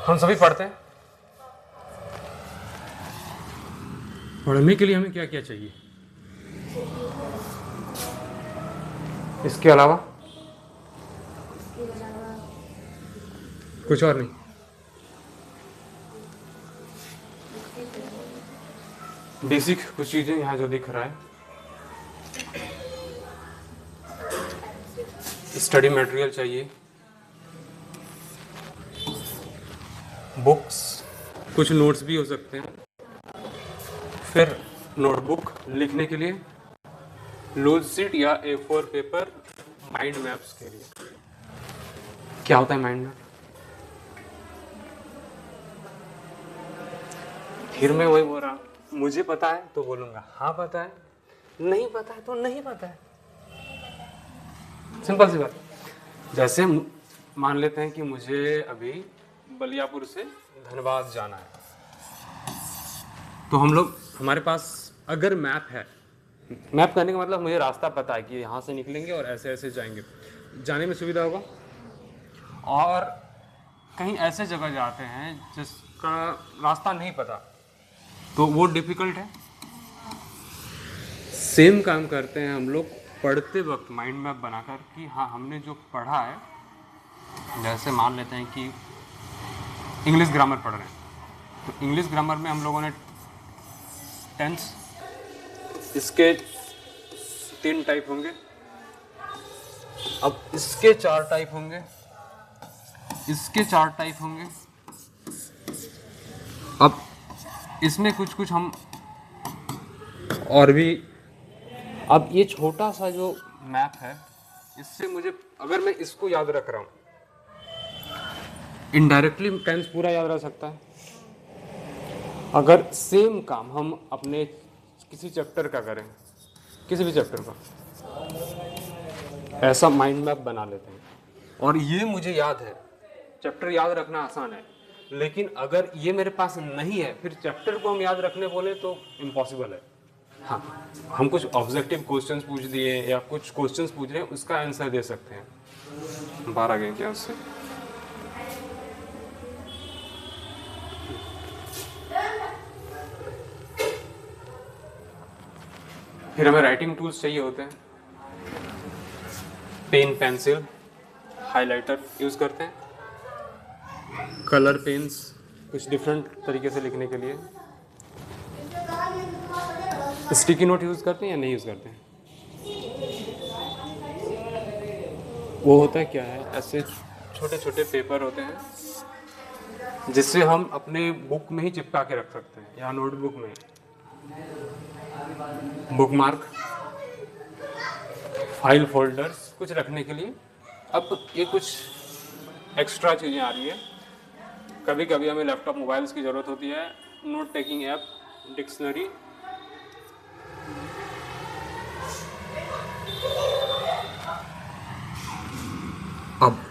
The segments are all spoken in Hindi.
हम सभी पढ़ते हैं। पढ़ने के लिए हमें क्या क्या चाहिए? इसके अलावा कुछ और नहीं? बेसिक कुछ चीजें यहाँ जो दिख रहा है, स्टडी मटेरियल चाहिए, बुक्स, कुछ नोट्स भी हो सकते हैं, फिर नोटबुक लिखने के लिए, लूज शीट या A4 पेपर माइंड मैप्स के लिए। क्या होता है माइंड मैप? फिर मैं वही बोल रहा हूँ, मुझे पता है तो बोलूंगा हाँ पता है, नहीं पता है तो नहीं पता है। सिंपल सी बात। जैसे मान लेते हैं कि मुझे अभी बलियापुर से धनबाद जाना है, तो हम लोग, हमारे पास अगर मैप है, मैप करने का मतलब मुझे रास्ता पता है कि यहाँ से निकलेंगे और ऐसे ऐसे जाएंगे, जाने में सुविधा होगा। और कहीं ऐसे जगह जाते हैं जिसका रास्ता नहीं पता, तो वो डिफ़िकल्ट है। सेम काम करते हैं हम लोग पढ़ते वक्त माइंड मैप बनाकर कि हाँ हमने जो पढ़ा है, जैसे मान लेते हैं कि इंग्लिश ग्रामर पढ़ रहे हैं, तो इंग्लिश ग्रामर में हम लोगों ने टेंस, इसके 3 टाइप होंगे, अब इसके 4 टाइप होंगे, इसके 4 टाइप होंगे, अब इसमें कुछ कुछ हम और भी। अब ये छोटा सा जो मैप है, इससे मुझे, अगर मैं इसको याद रख रहा हूँ, इनडायरेक्टली टेंस पूरा याद रह सकता है। अगर सेम काम हम अपने किसी चैप्टर का करें, किसी भी चैप्टर का, ऐसा माइंड मैप बना लेते हैं, और ये मुझे याद है, चैप्टर याद रखना आसान है, लेकिन अगर ये मेरे पास नहीं है, फिर चैप्टर को हम याद रखने बोले तो इम्पॉसिबल है। हाँ, हम कुछ ऑब्जेक्टिव क्वेश्चंस पूछ दिए या कुछ क्वेश्चंस पूछ रहे हैं, उसका आंसर दे सकते हैं। बाहर आ गए क्या उससे? फिर हमें राइटिंग टूल्स चाहिए होते हैं, पेन, पेंसिल, हाइलाइटर यूज़ करते हैं, कलर पेन्स कुछ डिफरेंट तरीके से लिखने के लिए, स्टिकी नोट यूज़ करते हैं या नहीं यूज़ करते हैं? वो होता है क्या है, ऐसे छोटे छोटे पेपर होते हैं जिससे हम अपने बुक में ही चिपका के रख सकते हैं या नोटबुक में। बुकमार्क, फाइल फोल्डर्स कुछ रखने के लिए। अब ये कुछ एक्स्ट्रा चीज़ें आ रही है, कभी कभी हमें लैपटॉप, मोबाइल्स की ज़रूरत होती है, नोट टेकिंग ऐप, डिक्शनरी। अब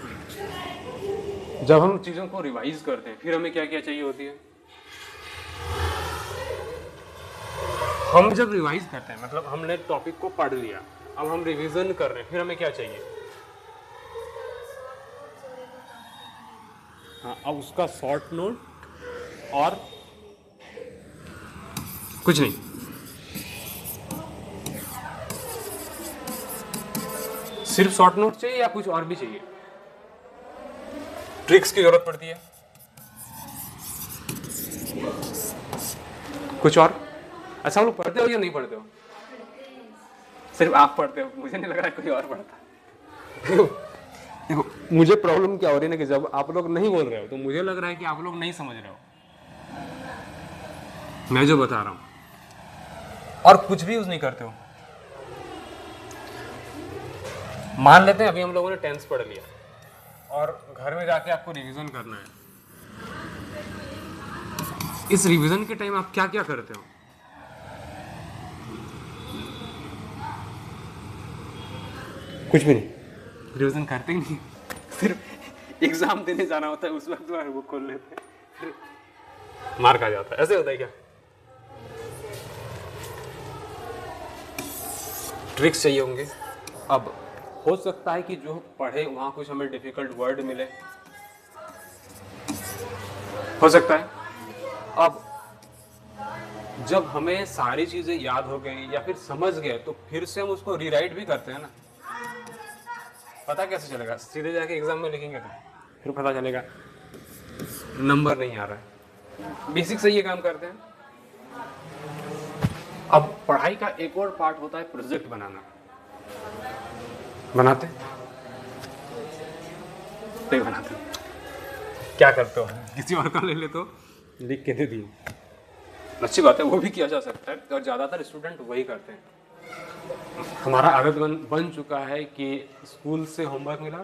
जब हम चीज़ों को रिवाइज करते हैं, फिर हमें क्या क्या चाहिए होती है? हम जब रिवाइज करते हैं, मतलब हमने टॉपिक को पढ़ लिया, अब हम रिवीजन कर रहे हैं, फिर हमें क्या चाहिए? हाँ, अब उसका शॉर्ट नोट और कुछ नहीं, सिर्फ शॉर्ट नोट चाहिए या कुछ और भी चाहिए? ट्रिक्स की जरूरत पड़ती है, कुछ और? अच्छा, हम लोग पढ़ते हो या नहीं पढ़ते हो? सिर्फ आप पढ़ते हो, मुझे नहीं लग रहा है कोई और पढ़ता। देखो मुझे प्रॉब्लम क्या हो रही है ना, कि जब आप लोग नहीं बोल रहे हो तो मुझे लग रहा है कि आप लोग नहीं समझ रहे हो मैं जो बता रहा हूं, और कुछ भी यूज नहीं करते हो। मान लेते हैं अभी हम लोगों ने टेंस पढ़ लिया और घर में जाके आपको रिवीजन करना है। इस रिवीजन के टाइम आप क्या क्या करते हो? कुछ भी नहीं, रिवीजन करते ही नहीं, सिर्फ एग्जाम देने जाना होता है, उस वक्त बुक खोल लेते हैं, फिर मार्क आ जाता है। ऐसे होता है क्या? ट्रिक्स चाहिए होंगे। अब हो सकता है कि जो पढ़े वहाँ कुछ हमें डिफिकल्ट वर्ड मिले, हो सकता है। अब जब हमें सारी चीजें याद हो गई या फिर समझ गए तो फिर से हम उसको रीराइट भी करते हैं ना। पता कैसे चलेगा? सीधे जाके एग्जाम में लिखेंगे तो फिर पता चलेगा नंबर नहीं आ रहा है। बेसिक से ये काम करते हैं। अब पढ़ाई का एक और पार्ट होता है प्रोजेक्ट बनाना। बनाते नहीं बनाते? क्या करते हो? किसी और का ले ले तो लिख के दे दिए। अच्छी बात है, वो भी किया जा सकता है और ज़्यादातर स्टूडेंट वही करते हैं। हमारा आदत बन चुका है कि स्कूल से होमवर्क मिला,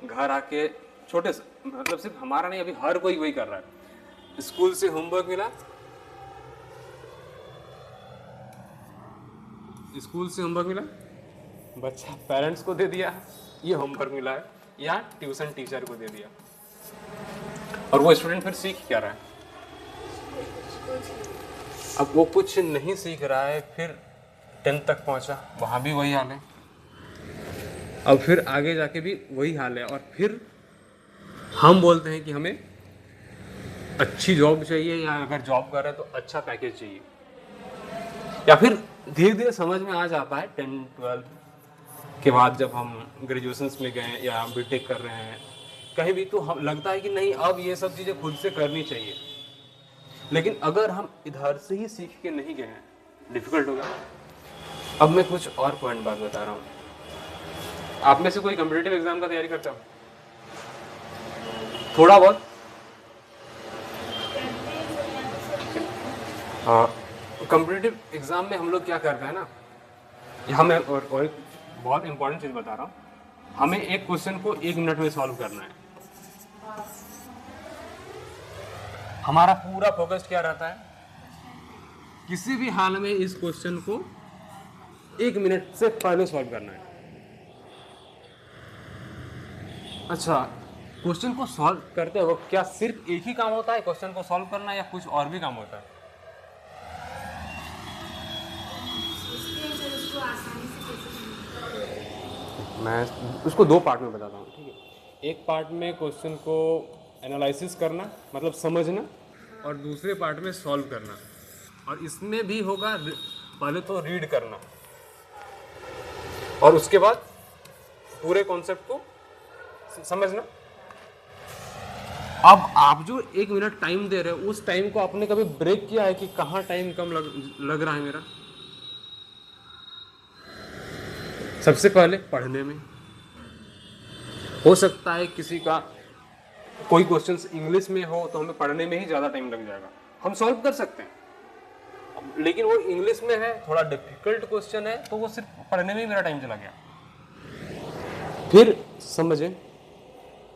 घर आके छोटे से, मतलब सिर्फ हमारा नहीं, अभी हर कोई वही कर रहा है। स्कूल से होमवर्क मिला, बच्चा पेरेंट्स को दे दिया ये होमवर्क मिला है, या ट्यूशन टीचर को दे दिया, और वो स्टूडेंट फिर सीख क्या रहा है? अब वो कुछ नहीं सीख रहा है, फिर 10th तक पहुंचा, वहां भी वही हाल है, अब फिर आगे जाके भी वही हाल है, और फिर हम बोलते हैं कि हमें अच्छी जॉब चाहिए, या अगर जॉब कर रहे हैं तो अच्छा पैकेज चाहिए, या फिर धीरे धीरे समझ में आ जाता है 10th-12th के बाद, जब हम ग्रेजुएशन में गए या बीटेक कर रहे हैं कहीं भी, तो हम लगता है कि नहीं अब ये सब चीज़ें खुद से करनी चाहिए। लेकिन अगर हम इधर से ही सीख के नहीं गए हैं, डिफिकल्ट होगा। अब मैं कुछ और पॉइंट बात बता रहा हूँ। आप में से कोई कॉम्पिटिटिव एग्जाम का तैयारी करता हो? थोड़ा बहुत? हाँ, कॉम्पिटिटिव एग्जाम में हम लोग क्या करते हैं ना, यहाँ मैं और एक बहुत इंपॉर्टेंट चीज़ बता रहा हूँ, हमें एक क्वेश्चन को 1 मिनट में सॉल्व करना है। हमारा पूरा फोकस क्या रहता है? किसी भी हाल में इस क्वेश्चन को 1 मिनट से पहले सॉल्व करना है। अच्छा, क्वेश्चन को सॉल्व करते वक्त क्या सिर्फ एक ही काम होता है क्वेश्चन को सॉल्व करना, या कुछ और भी काम होता है? मैं उसको 2 पार्ट में बताता हूँ, ठीक है? एक पार्ट में क्वेश्चन को एनालिसिस करना, मतलब समझना, और दूसरे पार्ट में सॉल्व करना। और इसमें भी होगा पहले तो रीड करना, और उसके बाद पूरे कॉन्सेप्ट को समझना। अब आप जो 1 मिनट टाइम दे रहे हो, उस टाइम को आपने कभी ब्रेक किया है कि कहाँ टाइम कम लग रहा है मेरा? सबसे पहले पढ़ने में। हो सकता है किसी का कोई क्वेश्चन इंग्लिश में हो तो हमें पढ़ने में ही ज़्यादा टाइम लग जाएगा, हम सॉल्व कर सकते हैं, लेकिन वो इंग्लिश में है, थोड़ा डिफिकल्ट क्वेश्चन है, तो वो सिर्फ पढ़ने में ही मेरा टाइम चला गया। फिर समझें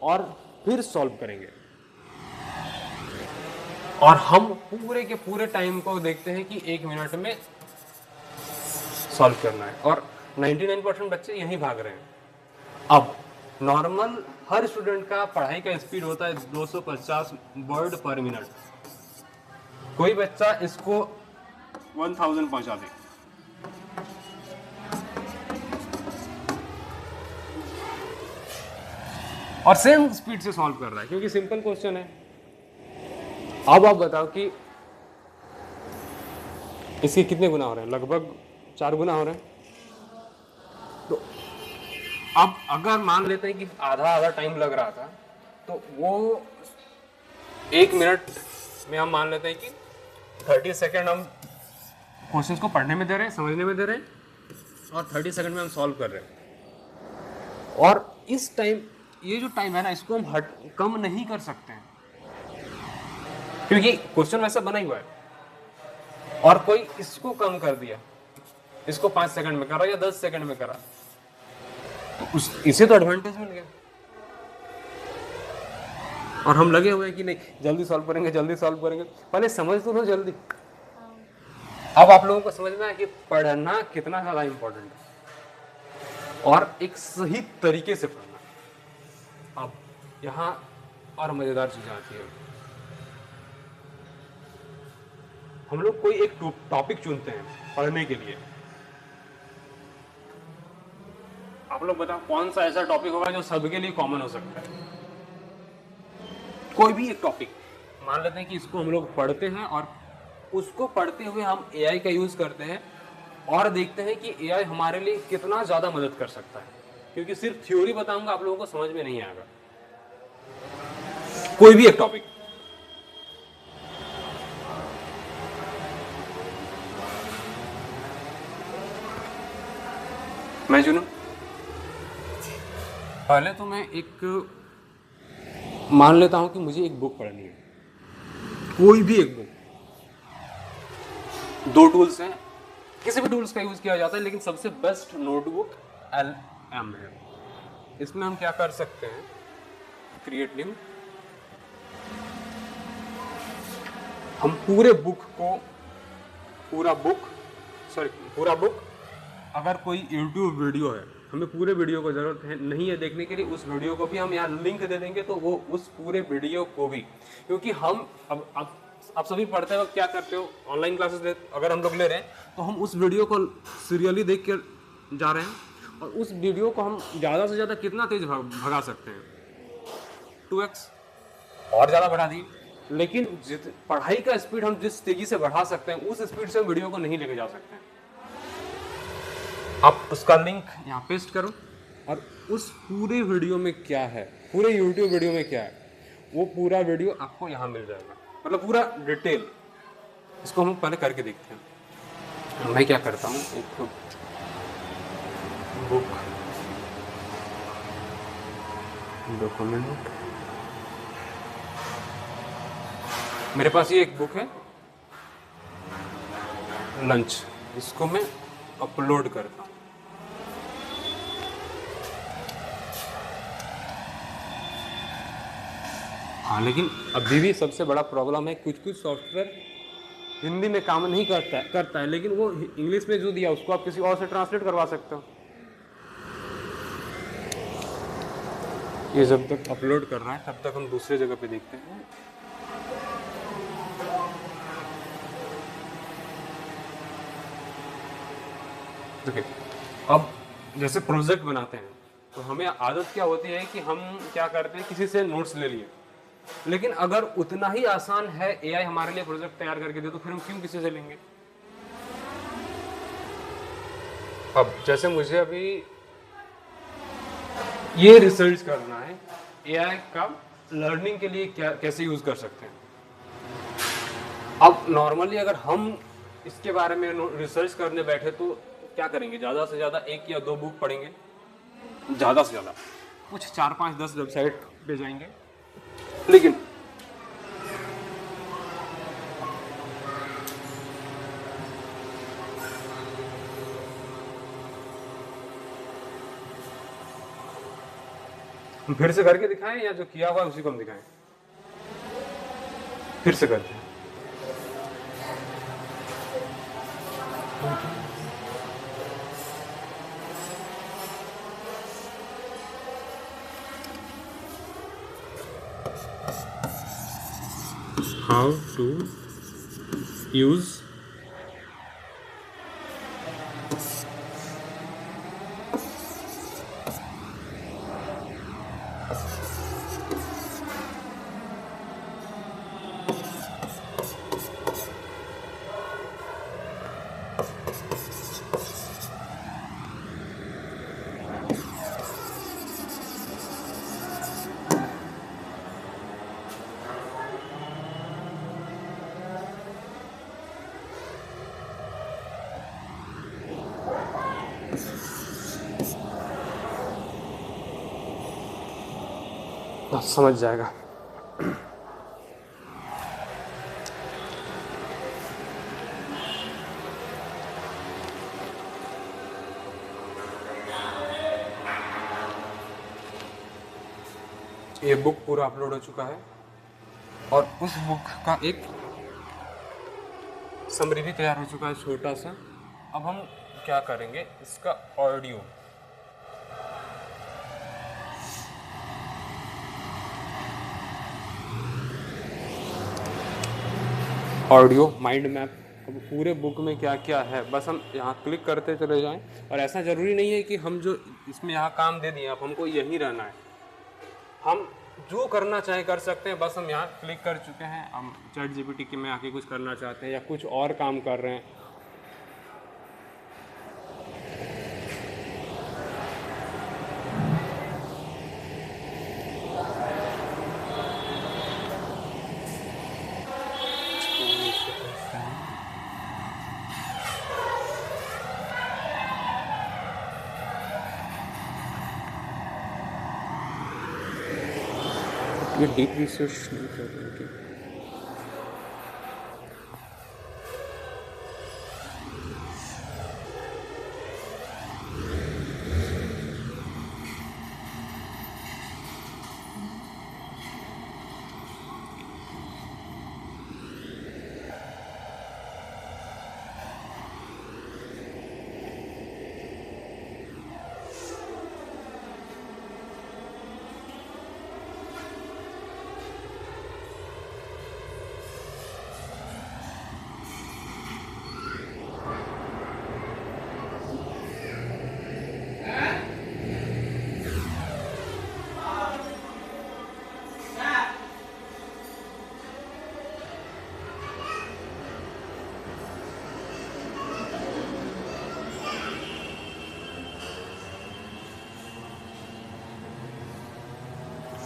और फिर सॉल्व करेंगे, और हम पूरे के पूरे टाइम को देखते हैं कि 1 मिनट में सॉल्व करना है, और 99% बच्चे यहीं भाग रहे हैं। अब नॉर्मल हर स्टूडेंट का पढ़ाई का स्पीड होता है 250 वर्ड पर मिनट। कोई बच्चा इसको 1000 पहुंचा दे, और सेम स्पीड से सॉल्व कर रहा है, क्योंकि सिंपल क्वेश्चन है। अब आप बताओ कि इसके कितने गुना हो रहे हैं? लगभग 4 गुना हो रहे हैं। तो अब अगर मान लेते हैं कि आधा टाइम लग रहा था, तो वो 1 मिनट में हम मान लेते हैं कि 30 सेकेंड हम क्वेश्चंस को पढ़ने में दे रहे हैं, समझने में दे रहे हैं, और 30 सेकेंड में हम सॉल्व कर रहे हैं। और इस टाइम, ये जो टाइम है ना, इसको हम कम नहीं कर सकते हैं, क्योंकि क्वेश्चन वैसा बना ही हुआ है, और कोई इसको कम कर दिया, इसको 5 सेकंड में करा या 10 सेकंड में करा, तो इसे तो एडवांटेज मिल गया। और हम लगे हुए हैं कि नहीं जल्दी सॉल्व करेंगे, जल्दी सॉल्व करेंगे। पहले समझ तो लो जल्दी। अब आप लोगों को समझना है कि पढ़ना कितना ज्यादा इंपॉर्टेंट है, और एक सही तरीके से पढ़ना। अब यहाँ और मजेदार चीजें आती है। हम लोग कोई एक टॉपिक चुनते हैं पढ़ने के लिए। आप लोग बताओ कौन सा ऐसा टॉपिक होगा जो सबके लिए कॉमन हो सकता है? कोई भी एक टॉपिक, मान लेते हैं कि इसको हम लोग पढ़ते हैं और उसको पढ़ते हुए हम एआई का यूज़ करते हैं और देखते हैं कि एआई हमारे लिए कितना ज़्यादा मदद कर सकता है, क्योंकि सिर्फ थ्योरी बताऊंगा आप लोगों को समझ में नहीं आएगा। कोई भी एक टॉपिक, मैं चुनूं? पहले तो मैं एक मान लेता हूं कि मुझे एक बुक पढ़नी है, कोई भी एक बुक। दो टूल्स हैं, किसी भी टूल्स का यूज किया जाता है, लेकिन सबसे बेस्ट नोटबुक LM है। इसमें हम क्या कर सकते हैं, क्रिएट न्यू, हम पूरे बुक को, पूरा बुक, अगर कोई YouTube वीडियो है, हमें पूरे वीडियो को जरूरत है नहीं है देखने के लिए, उस वीडियो को भी हम यहाँ लिंक दे देंगे, तो वो उस पूरे वीडियो को भी, क्योंकि हम अब आप सभी पढ़ते वक्त क्या करते हो, ऑनलाइन क्लासेस अगर हम लोग ले रहे हैं तो हम उस वीडियो को सीरियली देख कर जा रहे हैं, और उस वीडियो को हम ज़्यादा से ज़्यादा कितना तेज भगा सकते हैं, 2x और ज़्यादा बढ़ा दी। लेकिन पढ़ाई का स्पीड हम जिस तेजी से बढ़ा सकते हैं, उस स्पीड से हम वीडियो को नहीं लेके जा सकते हैं। आप उसका लिंक यहाँ पेस्ट करो, और उस पूरे वीडियो में क्या है, पूरे यूट्यूब वीडियो में क्या है, वो पूरा वीडियो आपको यहाँ मिल जाएगा, मतलब पूरा डिटेल। इसको हम पहले करके देखते हैं। मैं क्या करता हूँ, एक बुक डॉक्यूमेंट, मेरे पास ये एक बुक है लंच, इसको मैं अपलोड करता हूँ। हाँ, लेकिन अभी भी सबसे बड़ा प्रॉब्लम है, कुछ सॉफ्टवेयर हिंदी में काम नहीं करता है, लेकिन वो इंग्लिश में जो दिया उसको आप किसी और से ट्रांसलेट करवा सकते हो। ये जब तक अपलोड कर रहा है तब तक हम दूसरे जगह पे देखते हैं। देखिए, अब जैसे प्रोजेक्ट बनाते हैं तो हमें आदत क्या होती है कि हम क्या करते हैं, किसी से नोट्स ले लिए, लेकिन अगर उतना ही आसान है एआई हमारे लिए प्रोजेक्ट तैयार करके दे, तो फिर हम क्यों किसी से लेंगे। अब जैसे मुझे अभी ये रिसर्च करना है, एआई का लर्निंग के लिए कैसे यूज कर सकते हैं। अब नॉर्मली अगर हम इसके बारे में रिसर्च करने बैठे तो क्या करेंगे, ज़्यादा से ज़्यादा 1 या 2 बुक पढ़ेंगे, ज़्यादा से ज़्यादा कुछ 4, 5, 10 वेबसाइट पे जाएंगे। लेकिन हम फिर से करके दिखाएं या जो किया हुआ उसी को हम दिखाएं, फिर से करते हैं। How to use समझ जाएगा। ये बुक पूरा अपलोड हो चुका है और उस बुक का एक समरी भी तैयार हो चुका है छोटा सा। अब हम क्या करेंगे, इसका ऑडियो माइंड मैप। अब पूरे बुक में क्या क्या है बस हम यहाँ क्लिक करते चले जाएं, और ऐसा ज़रूरी नहीं है कि हम जो इसमें यहाँ काम दे दिए अब हमको यहीं रहना है। हम जो करना चाहे कर सकते हैं। बस हम यहाँ क्लिक कर चुके हैं, हम चैट जीपीटी के में आके कुछ करना चाहते हैं या कुछ और काम कर रहे हैं। ये डीप रिसर्च नहीं कर रहे हैं क्या?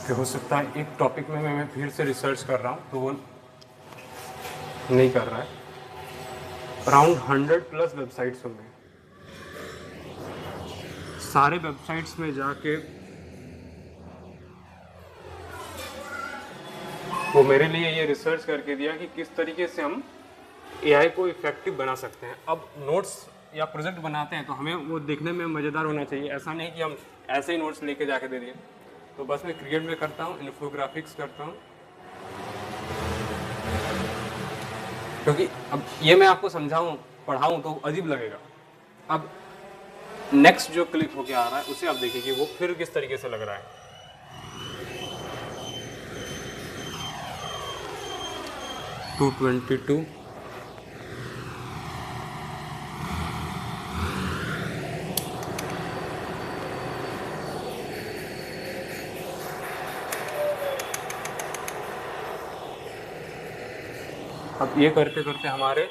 कि हो सकता है एक टॉपिक में मैं फिर से रिसर्च कर रहा हूँ तो वो नहीं कर रहा है। अराउंड 100+ वेबसाइट्स होंगे। सारे वेबसाइट्स में जाके वो मेरे लिए ये रिसर्च करके दिया कि किस तरीके से हम एआई को इफेक्टिव बना सकते हैं। अब नोट्स या प्रोजेक्ट बनाते हैं तो हमें वो देखने में मज़ेदार होना चाहिए। ऐसा नहीं कि हम ऐसे ही नोट्स लेके जाके दे दिए। तो बस मैं क्रिएट में करता हूँ, इन्फोग्राफिक्स करता हूँ, क्योंकि अब ये मैं आपको समझाऊँ पढ़ाऊँ तो अजीब लगेगा। अब नेक्स्ट जो क्लिक होके आ रहा है उसे आप देखिए कि वो फिर किस तरीके से लग रहा है। टू 22 अब ये करते करते हमारे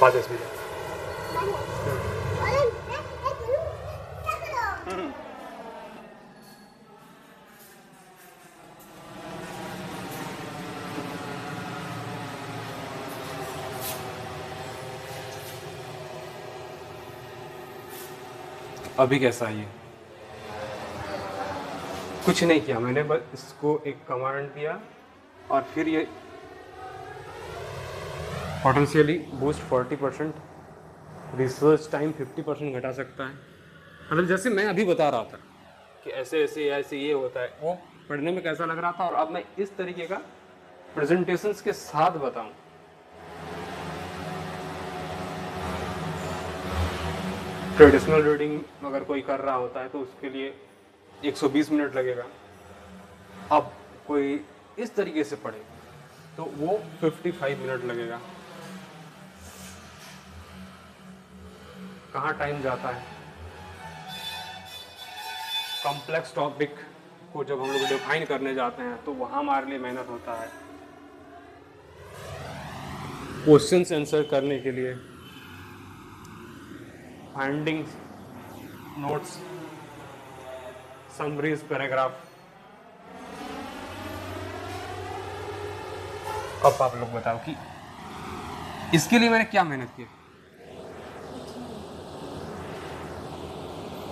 बात इसमें अभी कैसा है ये? कुछ नहीं किया मैंने, बस इसको एक कमांड दिया और फिर ये पोटेंशियली बूस्ट 40%, रिसर्च टाइम 50% घटा सकता है। मतलब जैसे मैं अभी बता रहा था कि ऐसे ऐसे ऐसे ये होता है, वो पढ़ने में कैसा लग रहा था और अब मैं इस तरीके का प्रेजेंटेशंस के साथ बताऊं। ट्रेडिशनल रीडिंग अगर कोई कर रहा होता है तो उसके लिए 120 मिनट लगेगा। अब कोई इस तरीके से पढ़े तो वो 55 मिनट लगेगा। कहाँ टाइम जाता है। कॉम्प्लेक्स टॉपिक को जब हम लोग डिफाइन करने जाते हैं तो वहाँ हमारे लिए मेहनत होता है। क्वेश्चंस आंसर करने के लिए, फाइंडिंग्स, नोट्स, समरीज, पैराग्राफ। अब आप लोग बताओ कि इसके लिए मैंने क्या मेहनत की।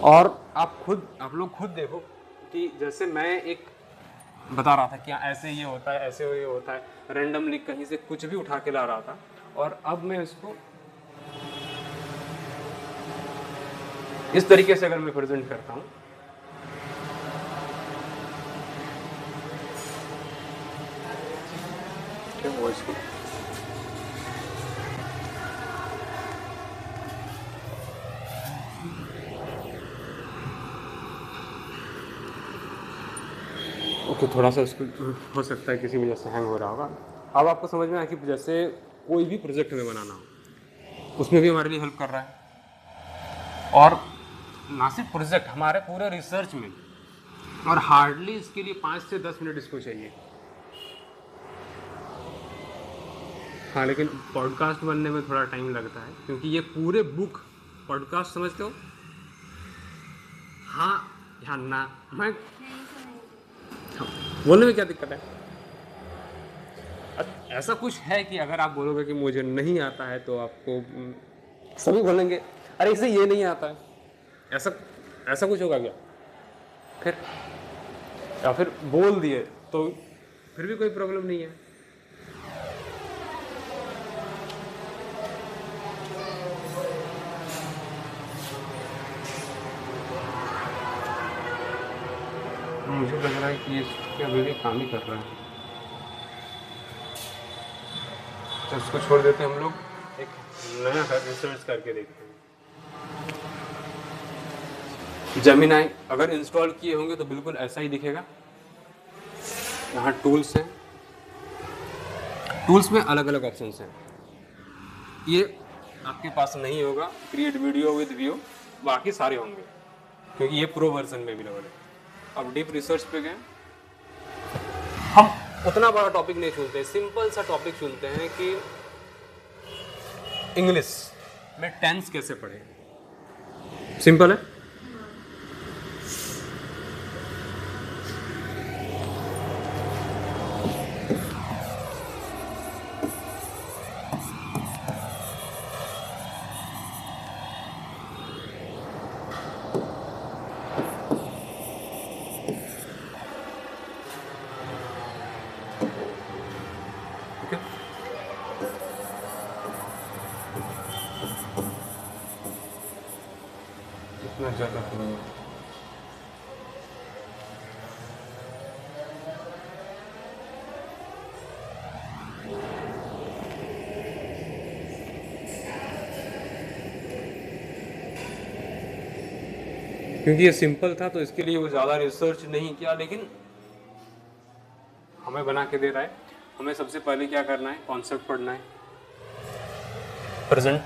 और आप लोग खुद देखो कि जैसे मैं एक बता रहा था कि ऐसे ये होता है, ऐसे ये होता है, रैंडमली कहीं से कुछ भी उठा के ला रहा था और अब मैं इसको इस तरीके से अगर मैं प्रेजेंट करता हूं क्या हुआ इसको। तो थोड़ा सा उसको हो सकता है किसी वजह से हैंग हो रहा होगा। अब आपको समझ में आया कि जैसे कोई भी प्रोजेक्ट हमें बनाना हो उसमें भी हमारे लिए हेल्प कर रहा है, और ना सिर्फ प्रोजेक्ट, हमारे पूरे रिसर्च में, और हार्डली इसके लिए 5 से 10 मिनट इसको चाहिए। हाँ, लेकिन पॉडकास्ट बनने में थोड़ा टाइम लगता है क्योंकि ये पूरे बुक पॉडकास्ट समझते हो? हाँ या ना? मैं हाँ, बोलने में क्या दिक्कत है? ऐसा कुछ है कि अगर आप बोलोगे कि मुझे नहीं आता है तो आपको सभी बोलेंगे अरे इसे ये नहीं आता है, ऐसा ऐसा कुछ होगा क्या? फिर या फिर बोल दिए तो फिर भी कोई प्रॉब्लम नहीं है। मुझे लग रहा है कि ये अभी भी काम ही कर रहा है, तो इसको छोड़ देते हैं हम लोग, एक नया रिसर्च करके देखते हैं। जेमिनाई अगर इंस्टॉल किए होंगे तो बिल्कुल ऐसा ही दिखेगा। यहाँ टूल्स हैं, टूल्स में अलग अलग ऑप्शंस हैं। ये आपके पास नहीं होगा क्रिएट वीडियो विद व्यू, बाकी सारे होंगे क्योंकि ये प्रो वर्जन में अवेलेबल है। अब डीप रिसर्च पे गए, हम उतना बड़ा टॉपिक नहीं चुनते, सिंपल सा टॉपिक चुनते हैं कि इंग्लिश में टेंस कैसे पढ़े। सिंपल है। इतना ज़्यादा नहीं। क्योंकि ये सिंपल था तो इसके लिए वो ज़्यादा रिसर्च नहीं किया, लेकिन हमें बना के दे रहा है। हमें सबसे पहले क्या करना है, कॉन्सेप्ट पढ़ना है। प्रेजेंट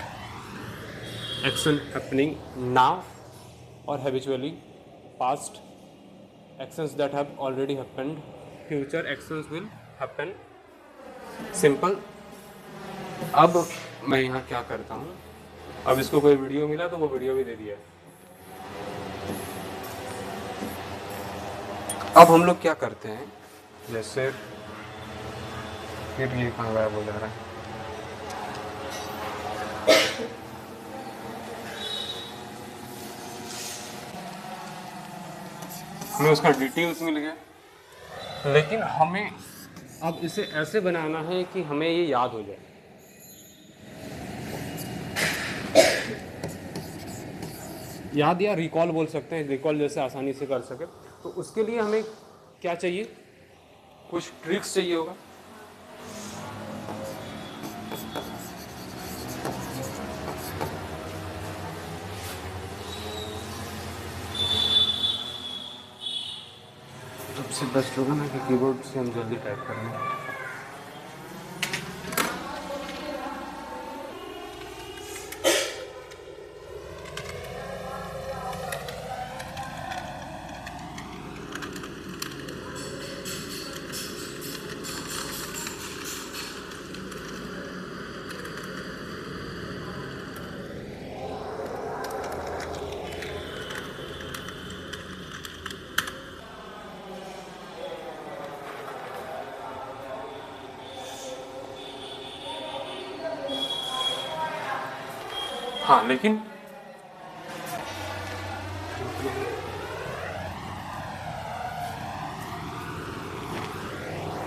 एक्शन हैपनिंग नाउ और habitually, past actions that have already happened, future actions will happen. Simple. अब मैं यहाँ क्या करता हूँ, अब इसको कोई वीडियो मिला तो वो वीडियो भी दे दिया है। अब हम लोग क्या करते हैं, जैसे फिर ये कहाँ गायब हो जा रहा है। हमें उसका डिटेल्स मिल गया, लेकिन हमें अब इसे ऐसे बनाना है कि हमें ये याद हो जाए। याद या रिकॉल बोल सकते हैं, रिकॉल जैसे आसानी से कर सके। तो उसके लिए हमें क्या चाहिए, कुछ ट्रिक्स चाहिए होगा। सबसे बेस्ट होगा ना कि कीबोर्ड से हम जल्दी टाइप कर लें। हाँ, लेकिन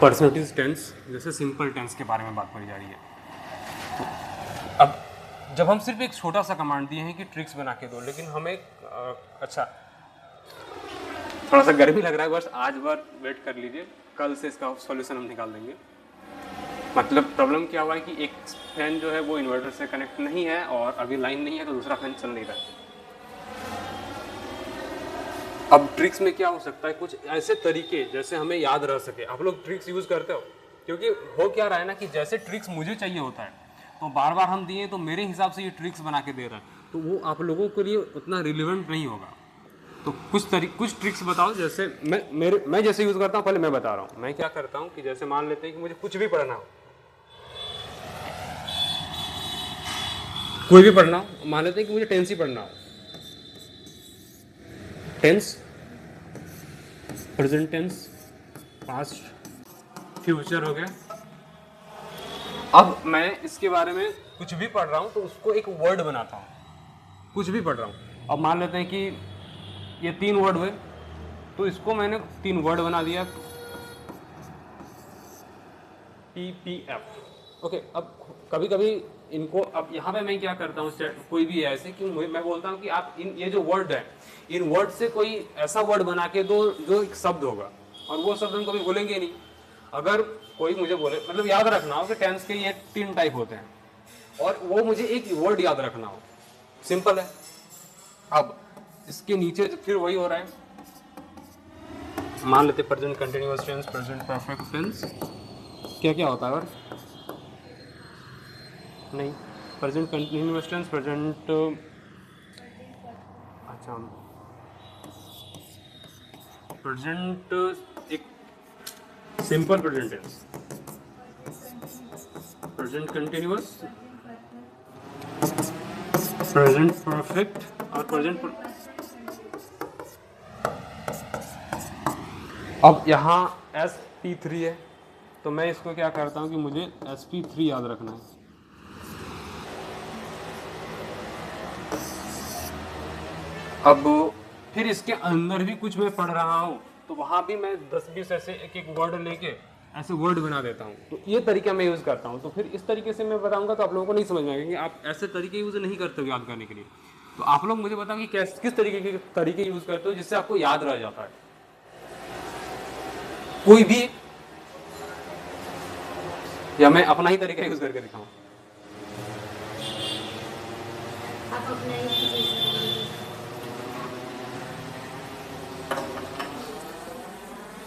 पर्सनलिटीज टेंस, जैसे सिंपल टेंस के बारे में बात करी जा रही है। अब जब हम सिर्फ एक छोटा सा कमांड दिए हैं कि ट्रिक्स बना के दो, लेकिन हमें अच्छा थोड़ा सा गर्मी लग रहा है, बस आज बार वेट कर लीजिए, कल से इसका सॉल्यूशन हम निकाल देंगे। मतलब प्रॉब्लम क्या हुआ है कि एक फैन जो है वो इन्वर्टर से कनेक्ट नहीं है और अभी लाइन नहीं है, तो दूसरा फैन चल नहीं रहा है। अब ट्रिक्स में क्या हो सकता है, कुछ ऐसे तरीके जैसे हमें याद रह सके। आप लोग ट्रिक्स यूज करते हो? क्योंकि हो क्या रहा है ना कि जैसे ट्रिक्स मुझे चाहिए होता है, तो बार बार हम दिए तो मेरे हिसाब से ये ट्रिक्स बना के दे रहा है, तो वो आप लोगों के लिए उतना रिलेवेंट नहीं होगा। तो कुछ ट्रिक्स बताओ, जैसे मैं जैसे यूज करता हूँ, पहले मैं बता रहा हूँ। मैं क्या करता हूँ कि जैसे मान लेते हैं कि मुझे कुछ भी पढ़ना हो, कोई भी पढ़ना हो, मान लेते हैं कि मुझे टेंस ही पढ़ना हो, tense, present tense, past, future हो गया। अब मैं इसके बारे में कुछ भी पढ़ रहा हूँ तो उसको एक वर्ड बनाता हूँ, कुछ भी पढ़ रहा हूँ। अब मान लेते हैं कि ये 3 वर्ड हुए, तो इसको मैंने 3 वर्ड बना दिया, PPF। ओके, अब कभी कभी इनको, अब यहाँ पे मैं क्या करता हूँ, कोई भी है ऐसे कि मैं बोलता हूँ कि आप ये जो वर्ड है, इन वर्ड से कोई ऐसा वर्ड बना के दो जो एक शब्द होगा, और वो शब्द हम कभी बोलेंगे नहीं। अगर कोई मुझे बोले, मतलब याद रखना हो कि टेंस के ये 3 टाइप होते हैं, और वो मुझे एक वर्ड याद रखना हो, सिंपल है। अब इसके नीचे फिर वही हो रहा है, मान लेते present continuous tense, present perfect tense, क्या क्या होता है और नहीं, प्रेजेंट कंटिन्यूअस टेंस, प्रेजेंट, अच्छा प्रेजेंट, एक simple present tense, present continuous, present perfect और प्रेजेंट। अब यहाँ SP3 है, तो मैं इसको क्या करता हूँ कि मुझे SP3 याद रखना है। अब फिर इसके अंदर भी कुछ मैं पढ़ रहा हूँ, तो वहाँ भी मैं 10-20 ऐसे एक एक वर्ड लेके ऐसे वर्ड बना देता हूँ। तो ये तरीका मैं यूज़ करता हूँ। तो फिर इस तरीके से मैं बताऊँगा तो आप लोगों को नहीं समझ में आएगा, क्योंकि आप ऐसे तरीके यूज़ नहीं करते हो याद करने के लिए। तो आप लोग मुझे बताओ कि किस तरीके के तरीके यूज़ करते हो जिससे आपको याद रह जाता है, कोई भी, या मैं अपना ही तरीका यूज़ करके दिखाऊँ?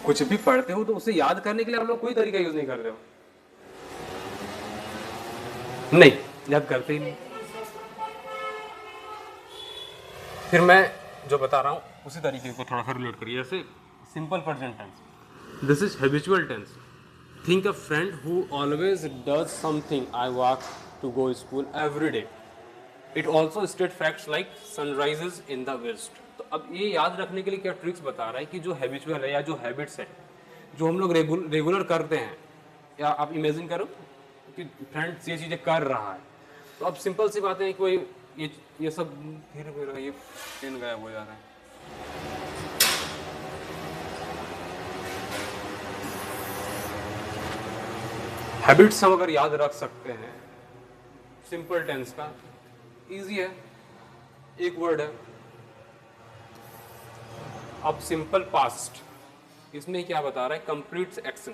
कुछ भी पढ़ते हो तो उसे याद करने के लिए आप लोग कोई तरीका यूज नहीं करते हो? नहीं, याद करते ही नहीं। फिर मैं जो बता रहा हूँ उसी तरीके को थोड़ा सा रिलेट करिए। जैसे simple present tense, this is habitual tense. Think a friend who always does something, I walk to go school every day. It also state facts like sunrises in the west. तो अब ये याद रखने के लिए क्या ट्रिक्स बता रहा है कि जो हैबिचुअल है या जो हैबिट्स है जो हम लोग रेगुलर करते हैं, या आप इमेजिन करो कि फ्रेंड्स ये चीज़ें कर रहा है, तो अब सिंपल सी बात है, कोई ये सब फिर ये पेन गायब हो जा रहा है। हैबिट्स हम अगर याद रख सकते हैं सिंपल टेंस का, इजी है, एक वर्ड है। अब सिंपल पास्ट, इसमें क्या बता रहा है, complete action.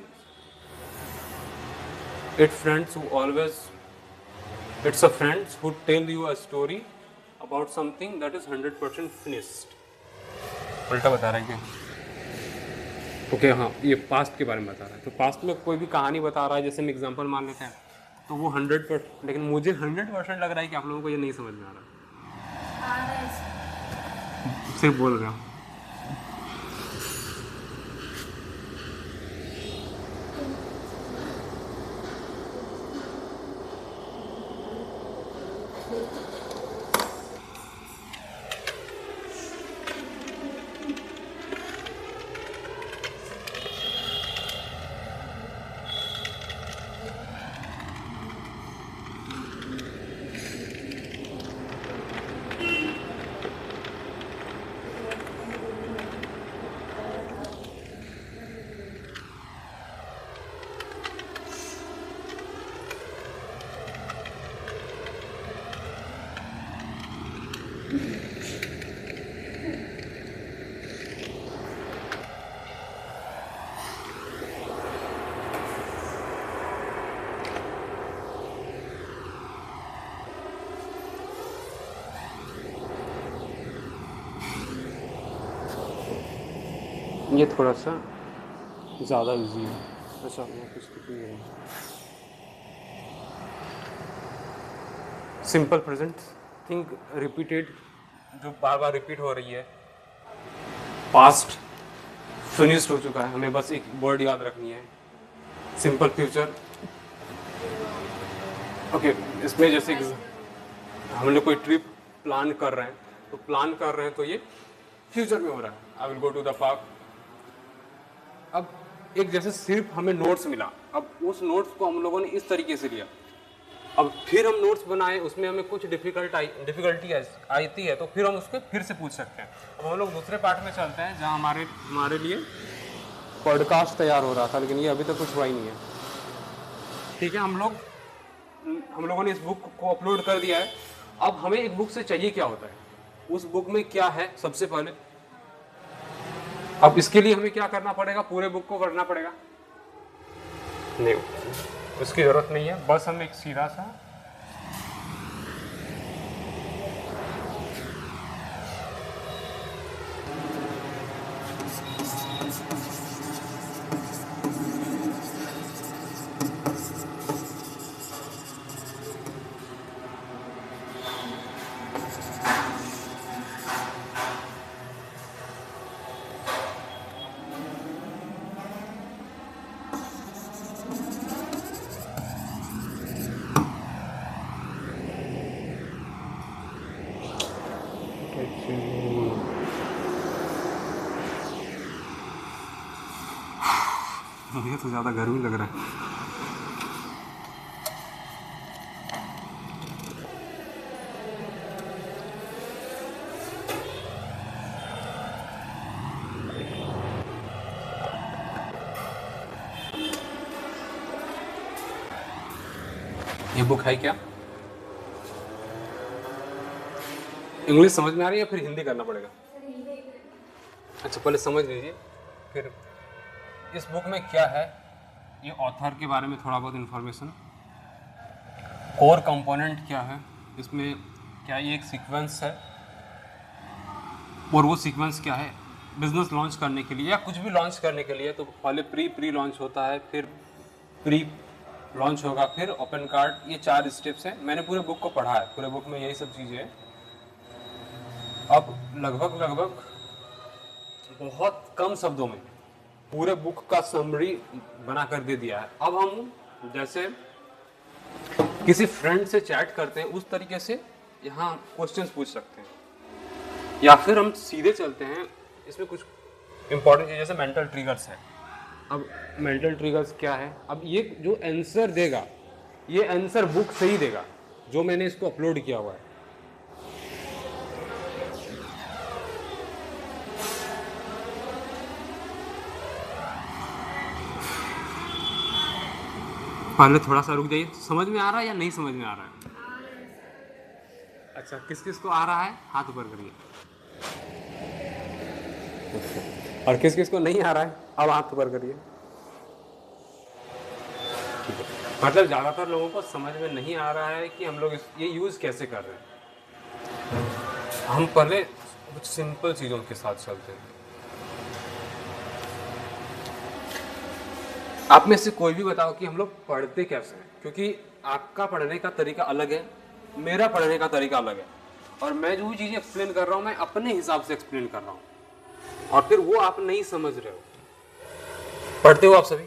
It's a friends who tell you a story about something that is 100% finished। उल्टा बता रहा है क्या? ओके, हाँ, ये पास्ट के बारे में बता रहा है। तो पास्ट में कोई भी कहानी बता रहा है, जैसे हम एग्जांपल मान लेते हैं, तो वो 100%, लेकिन मुझे 100% लग रहा है कि आप लोगों को ये नहीं समझ में आ रहा, सिर्फ बोल रहा हूँ। ये थोड़ा सा ज़्यादा इजी है। अच्छा कुछ तो नहीं है। सिंपल प्रेजेंट थिंक रिपीटेड, जो बार बार रिपीट हो रही है। पास्ट फिनिश्ड हो चुका है, हमें बस एक वर्ड याद रखनी है। सिंपल फ्यूचर, ओके इसमें जैसे हम लोग कोई ट्रिप प्लान कर रहे हैं, तो प्लान कर रहे हैं तो ये फ्यूचर में हो रहा है। I will go to the park. अब एक जैसे सिर्फ हमें नोट्स मिला, अब उस नोट्स को हम लोगों ने इस तरीके से लिया, अब फिर हम नोट्स बनाए, उसमें हमें कुछ डिफिकल्टी आती है तो फिर हम उसको फिर से पूछ सकते हैं। अब हम लोग दूसरे पार्ट में चलते हैं जहाँ हमारे लिए पॉडकास्ट तैयार हो रहा था, लेकिन ये अभी तक कुछ हुआ ही नहीं है। ठीक है, हम लोगों ने इस बुक को अपलोड कर दिया है। अब हमें एक बुक से चाहिए क्या होता है, उस बुक में क्या है सबसे पहले। अब इसके लिए हमें क्या करना पड़ेगा, पूरे बुक को पढ़ना पड़ेगा? नहीं, उसकी जरूरत नहीं है। बस हम एक सीधा सा मुझे तो ज़्यादा गर्मी लग रहा है। ये बुक है क्या? इंग्लिश समझ में आ रही है या फिर हिंदी करना पड़ेगा? अच्छा पहले समझ लीजिए, फिर इस बुक में क्या है, ये ऑथर के बारे में थोड़ा बहुत इन्फॉर्मेशन, कोर कंपोनेंट क्या है इसमें, क्या ये एक सीक्वेंस है और वो सीक्वेंस क्या है बिजनेस लॉन्च करने के लिए या कुछ भी लॉन्च करने के लिए। तो पहले प्री लॉन्च होता है, फिर प्री लॉन्च होगा, फिर ओपन कार्ड, ये 4 स्टेप्स हैं। मैंने पूरे बुक को पढ़ा है, पूरे बुक में यही सब चीज़ें हैं। अब लगभग बहुत कम शब्दों में पूरे बुक का समरी बना कर दे दिया है। अब हम जैसे किसी फ्रेंड से चैट करते हैं उस तरीके से यहाँ क्वेश्चंस पूछ सकते हैं, या फिर हम सीधे चलते हैं। इसमें कुछ इंपॉर्टेंट चीज़ जैसे मेंटल ट्रिगर्स है। अब मेंटल ट्रिगर्स क्या है, अब ये जो आंसर देगा ये आंसर बुक से ही देगा जो मैंने इसको अपलोड किया हुआ है। पहले थोड़ा सा रुक जाइए, समझ में आ रहा है या नहीं समझ में आ रहा है? अच्छा किस किस को आ रहा है हाथ ऊपर करिए, और किस किस को नहीं आ रहा है अब हाथ ऊपर करिए। ठीक है, मतलब ज़्यादातर लोगों को समझ में नहीं आ रहा है कि हम लोग ये यूज़ कैसे कर रहे हैं। हम पहले कुछ सिंपल चीज़ों के साथ चलते हैं। आप में से कोई भी बताओ कि हम लोग पढ़ते कैसे हैं, क्योंकि आपका पढ़ने का तरीका अलग है, मेरा पढ़ने का तरीका अलग है, और मैं जो चीज़ें एक्सप्लेन कर रहा हूँ मैं अपने हिसाब से एक्सप्लेन कर रहा हूँ, और फिर वो आप नहीं समझ रहे हो। पढ़ते हो आप सभी,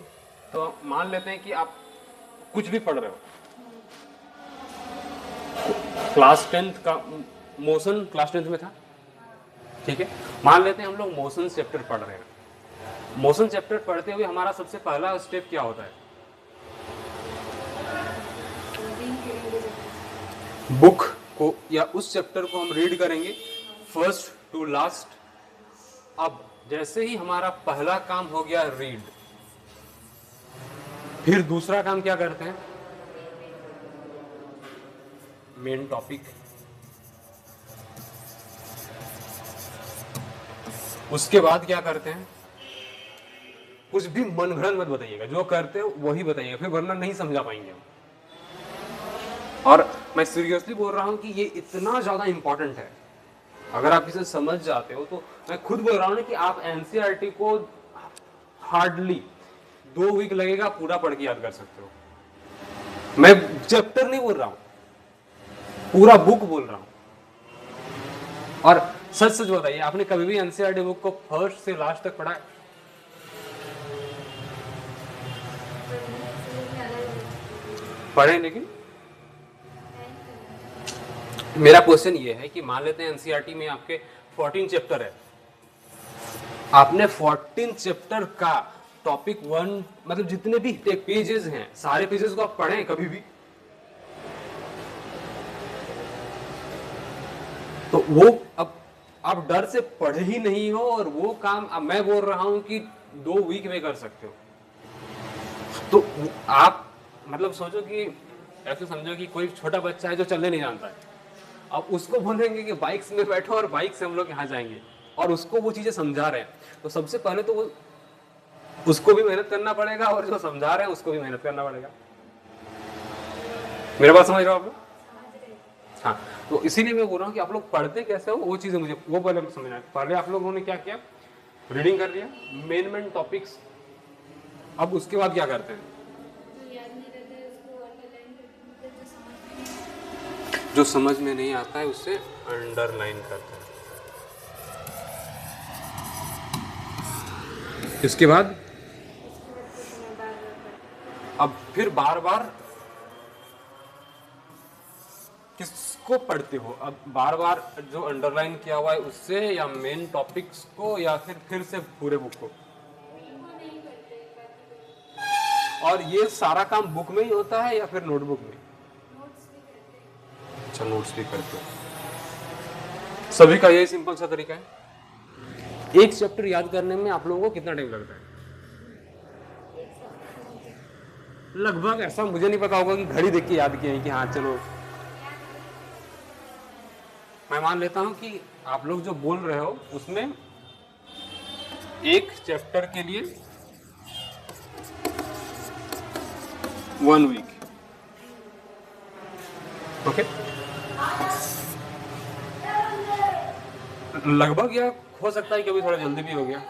तो मान लेते हैं कि आप कुछ भी पढ़ रहे हो, क्लास 10th का मोशन क्लास 10th में था, ठीक है। मान लेते हैं हम लोग मोशन चैप्टर पढ़ रहे हैं। मोशन चैप्टर पढ़ते हुए हमारा सबसे पहला स्टेप क्या होता है? बुक को या उस चैप्टर को हम रीड करेंगे फर्स्ट टू लास्ट। अब जैसे ही हमारा पहला काम हो गया रीड, फिर दूसरा काम क्या करते हैं? Main topic. उसके बाद क्या करते हैं? कुछ भी मनगढ़ंत मत बताइएगा, जो करते हो वही बताइएगा, फिर वरना नहीं समझा पाएंगे हम। और मैं सीरियसली बोल रहा हूं कि ये इतना ज्यादा इंपॉर्टेंट है। अगर आप इसे समझ जाते हो तो मैं खुद बोल रहा हूं ना कि आप एनसीईआरटी को हार्डली 2 वीक लगेगा, पूरा पढ़ के याद कर सकते हो। मैं चैप्टर नहीं बोल रहा हूं, पूरा बुक बोल रहा हूं। और सच सच बताइए, आपने कभी भी एनसीईआरटी बुक को फर्स्ट से लास्ट तक पढ़ा है? पढ़े, लेकिन मेरा क्वेश्चन ये है कि मान लेते हैं एनसीईआरटी में आपके 14 चैप्टर है, आपने 14 चैप्टर का टॉपिक 1 मतलब जितने भी पेजेस हैं, सारे पेजेस को आप पढ़े कभी भी? तो वो अब आप डर से पढ़े ही नहीं हो, और वो काम अब मैं बोल रहा हूं कि 2 वीक में कर सकते हो। तो आप मतलब सोचो कि ऐसे समझो कि कोई छोटा बच्चा है जो चलने नहीं जानता है, अब उसको बोलेंगे कि बाइक्स में बैठो और बाइक से हम लोग यहाँ जाएंगे, और उसको वो चीजें समझा रहे हैं, तो सबसे पहले तो वो उसको भी मेहनत करना पड़ेगा, और जो समझा रहे हैं उसको भी मेहनत करना पड़ेगा। मेरे बात समझ रहे हो आप लोग? हाँ, तो इसीलिए मैं बोल रहा हूँ कि आप लोग पढ़ते कैसे हो, वो चीजें मुझे वो पहले समझना है। पहले आप लोगों ने क्या किया, रीडिंग कर लिया, मेन टॉपिक्स, अब उसके बाद क्या करते हैं? जो समझ में नहीं आता है उससे अंडरलाइन करते हैं। इसके बाद अब फिर बार बार किसको पढ़ते हो? अब बार बार जो अंडरलाइन किया हुआ है उससे, या मेन टॉपिक्स को, या फिर से पूरे बुक को? और ये सारा काम बुक में ही होता है या फिर नोटबुक में? अच्छा, नोट्स भी करते हो। सभी का यही सिंपल सा तरीका है। एक चैप्टर याद करने में आप लोगों को कितना टाइम लगता है? लगभग, ऐसा मुझे नहीं पता होगा कि घड़ी देख के याद किए हैं कि हाँ चलो। मैं मान लेता हूं कि आप लोग जो बोल रहे हो उसमें एक चैप्टर के लिए 1 वीक, ओके? लगभग, या हो सकता है कभी थोड़ा जल्दी भी हो गया।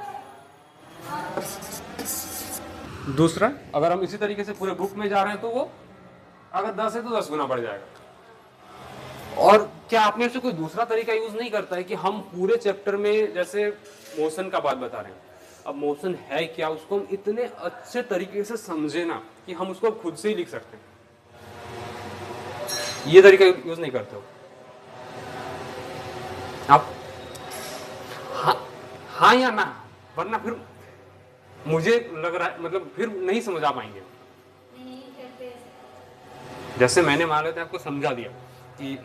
दूसरा, अगर हम इसी तरीके से पूरे बुक में जा रहे हैं तो वो अगर 10 है तो 10 गुना बढ़ जाएगा। और क्या आपने से कोई दूसरा तरीका यूज नहीं करता है कि हम पूरे चैप्टर में, जैसे मोशन का बात बता रहे हैं, अब मोशन है क्या, उसको हम इतने अच्छे तरीके से समझे ना कि हम उसको खुद से ही लिख सकते हैं। ये तरीका यूज नहीं करते हो आप? हाँ या ना? वरना फिर मुझे लग रहा है मतलब फिर नहीं समझा पाएंगे। जैसे मैंने मान लेते आपको समझा दिया कि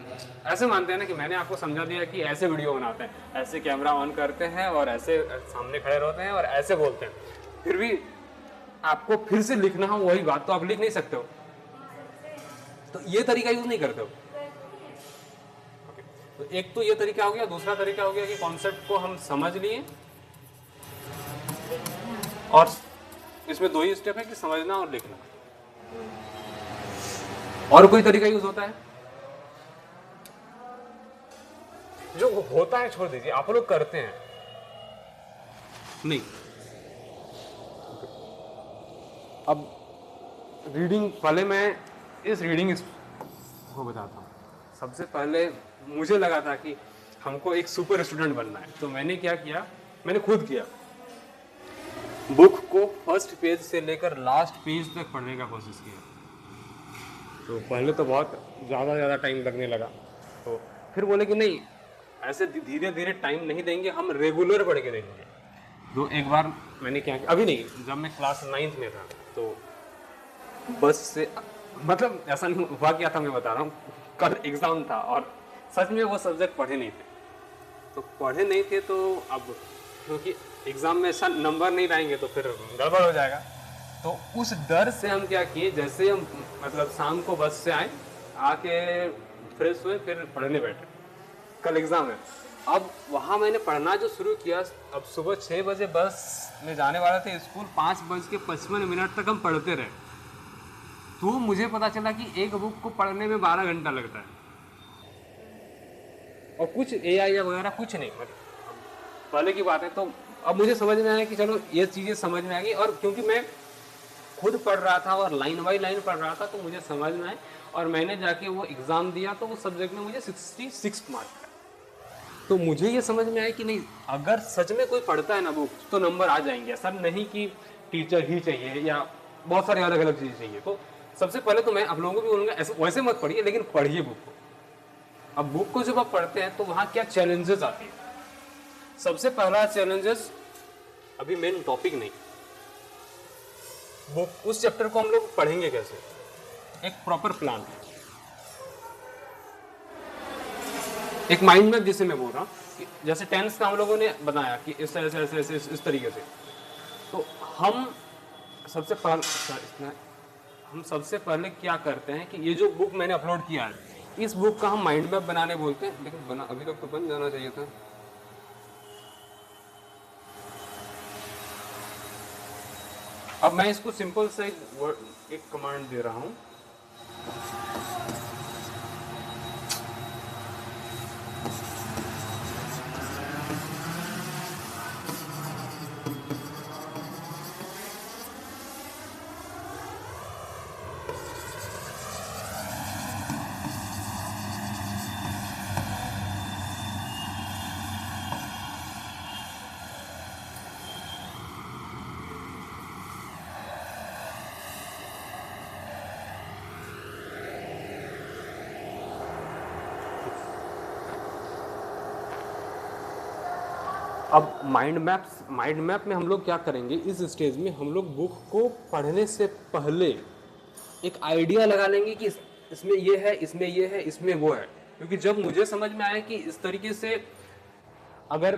ऐसे मानते हैं ना कि मैंने आपको समझा दिया कि ऐसे वीडियो बनाते हैं, ऐसे कैमरा ऑन करते हैं और ऐसे सामने खड़े रहते हैं और ऐसे बोलते हैं, फिर भी आपको फिर से लिखना हो वही बात, तो आप लिख नहीं सकते हो। तो ये तरीका यूज नहीं करते हो। तो एक तो ये तरीका हो गया, दूसरा तरीका हो गया कि कॉन्सेप्ट को हम समझ लिए, और इसमें 2 ही स्टेप है कि समझना और लिखना। और कोई तरीका यूज होता है? जो होता है छोड़ दीजिए, आप लोग करते हैं नहीं। अब रीडिंग, पहले मैं इस रीडिंग को बताता हूँ। सबसे पहले मुझे लगा था कि हमको एक सुपर स्टूडेंट बनना है, तो मैंने क्या किया, मैंने खुद किया, बुक को फर्स्ट पेज से लेकर लास्ट पेज तक पढ़ने का कोशिश किया। तो पहले तो बहुत ज़्यादा टाइम लगने लगा, तो फिर बोले कि नहीं, ऐसे धीरे धीरे टाइम नहीं देंगे, हम रेगुलर पढ़ के देंगे। तो एक बार मैंने क्या किया, अभी नहीं, जब मैं क्लास 9th में था, तो बस से, मतलब ऐसा नहीं हुआ क्या था, मैं बता रहा हूँ, कल एग्ज़ाम था और सच में वो सब्जेक्ट पढ़े नहीं थे। तो पढ़े नहीं थे तो अब क्योंकि एग्ज़ाम में ऐसा नंबर नहीं लाएंगे तो फिर गड़बड़ हो जाएगा, तो उस डर से हम क्या किए, जैसे हम मतलब शाम को बस से आए, आके फ्रेश हुए, फिर पढ़ने बैठे, कल एग्ज़ाम है। अब वहाँ मैंने पढ़ना जो शुरू किया, अब सुबह 6 बजे बस में जाने वाले थे स्कूल, 5:55 तक हम पढ़ते रहे। तो मुझे पता चला कि एक बुक को पढ़ने में 12 घंटा लगता है, और कुछ AI या वगैरह कुछ नहीं। मतलब पहले की बात है, तो अब मुझे समझ में आया कि चलो ये चीज़ें समझ में आ गई, और क्योंकि मैं खुद पढ़ रहा था और लाइन बाई लाइन पढ़ रहा था तो मुझे समझ में आए, और मैंने जाके वो एग्ज़ाम दिया तो वो सब्जेक्ट में मुझे 66 मार्क। तो मुझे ये समझ में आया कि नहीं, अगर सच में कोई पढ़ता है ना बुक तो नंबर आ जाएंगे, ऐसा नहीं कि टीचर ही चाहिए या बहुत सारे अलग अलग चीज़ें चाहिए। तो सबसे पहले तो मैं आप लोगों को भी बोलूँगा ऐसे वैसे मत पढ़िए, लेकिन पढ़िए बुक को। अब बुक को जब आप पढ़ते हैं तो वहाँ क्या चैलेंजेस आती है। सबसे पहला चैलेंजेस, अभी मेन टॉपिक नहीं, बुक उस चैप्टर को हम लोग पढ़ेंगे कैसे, एक प्रॉपर प्लान, एक माइंड मैप जिसे मैं बोल रहा हूँ। जैसे टेंस का हम लोगों ने बनाया कि इस तरह से ऐसे इस तरीके से, तो हम सबसे पहले क्या करते हैं कि ये जो बुक मैंने अपलोड किया है, इस बुक का हम माइंड मैप बनाने बोलते हैं, लेकिन बना अभी तक तो बन जाना चाहिए था। अब मैं इसको सिंपल से एक कमांड दे रहा हूं, अब माइंड मैप में हम लोग क्या करेंगे, इस स्टेज में हम लोग बुक को पढ़ने से पहले एक आइडिया लगा लेंगे कि इसमें ये है, इसमें ये है, इसमें वो है। क्योंकि जब मुझे समझ में आया कि इस तरीके से अगर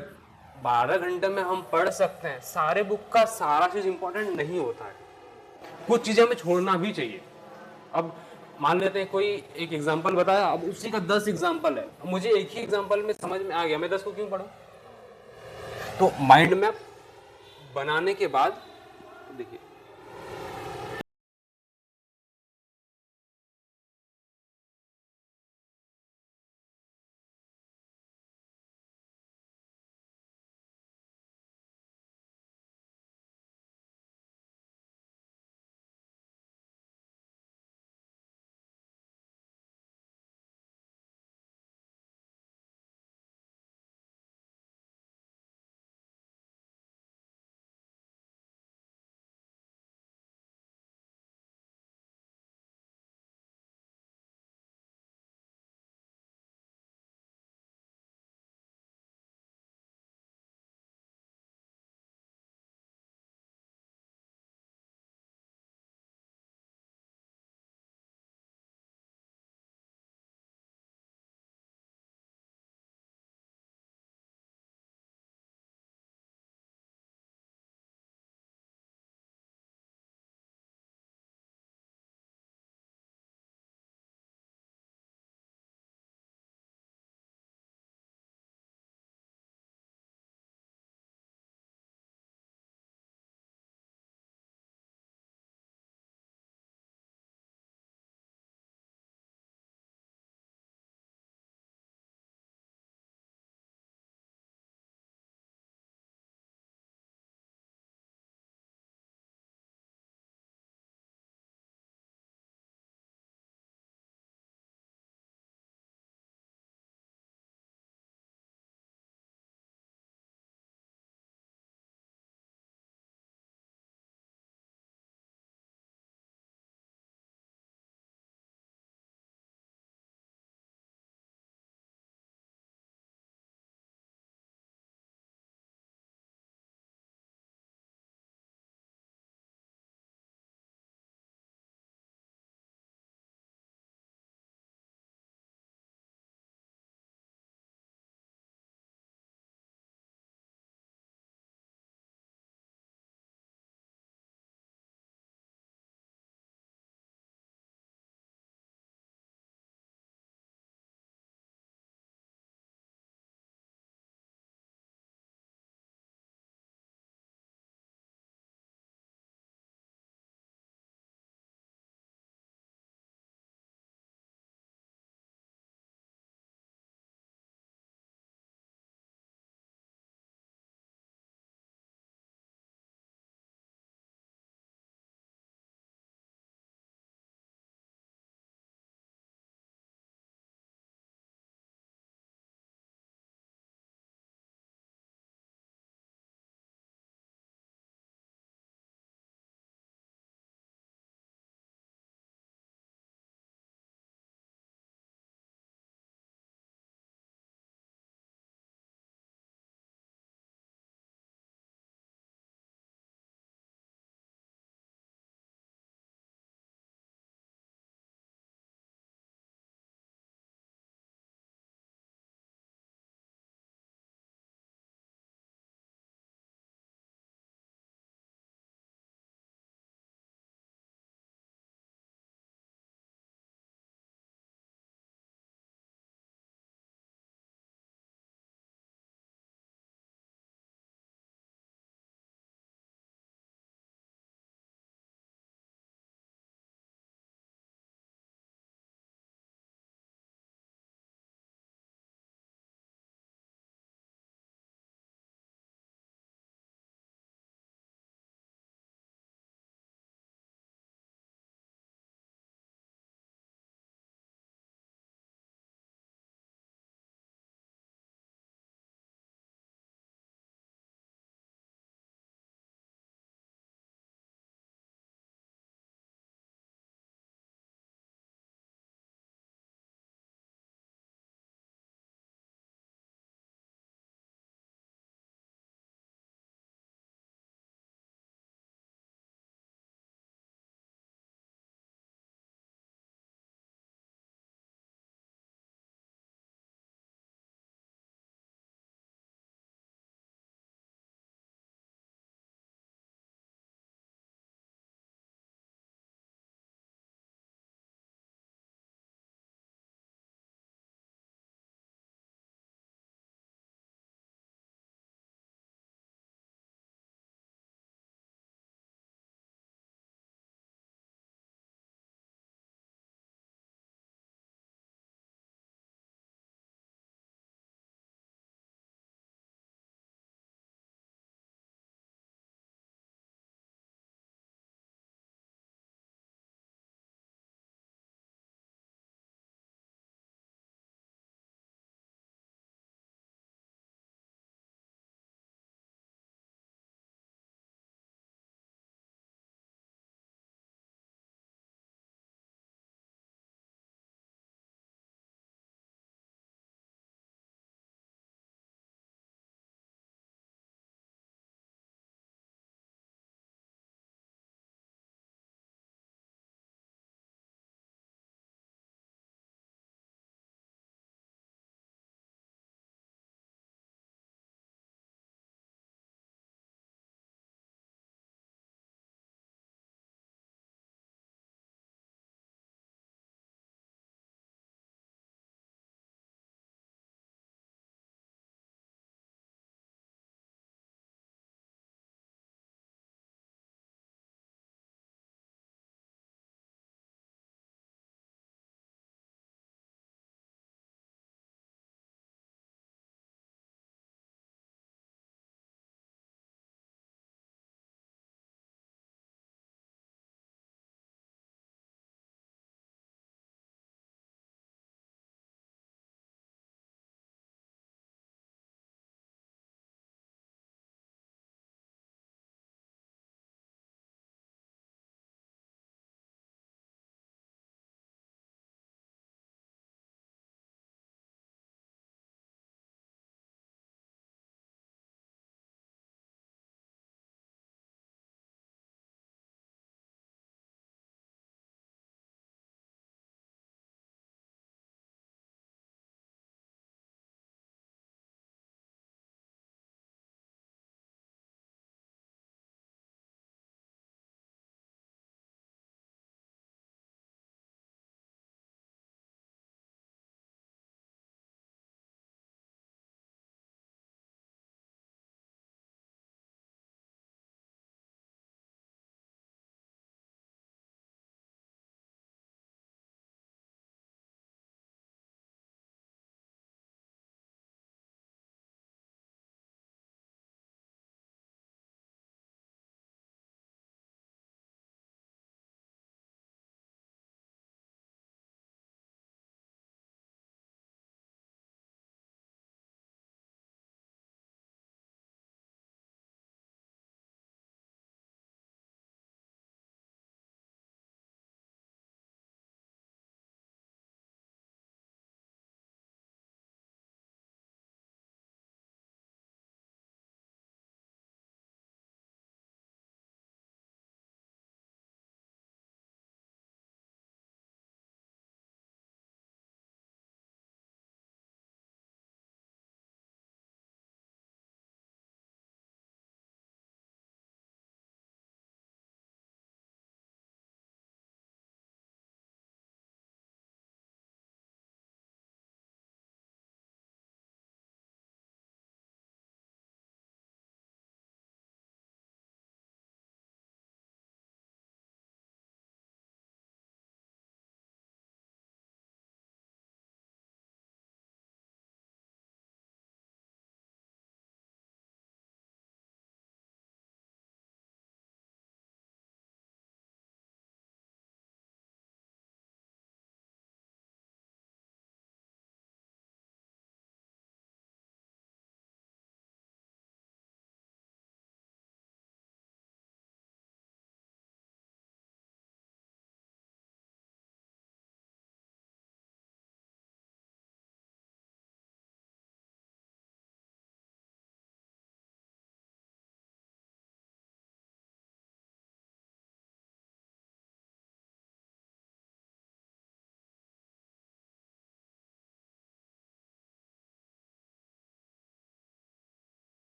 12 घंटे में हम पढ़ सकते हैं, सारे बुक का सारा चीज इंपॉर्टेंट नहीं होता है, कुछ चीजें हमें छोड़ना भी चाहिए। अब मान लेते हैं कोई एक एग्जाम्पल बताया, अब उसी का 10 एग्जाम्पल है, मुझे एक ही एग्जाम्पल में समझ में आ गया, मैं 10 को क्यों पढ़ूं। तो माइंड मैप बनाने के बाद देखिए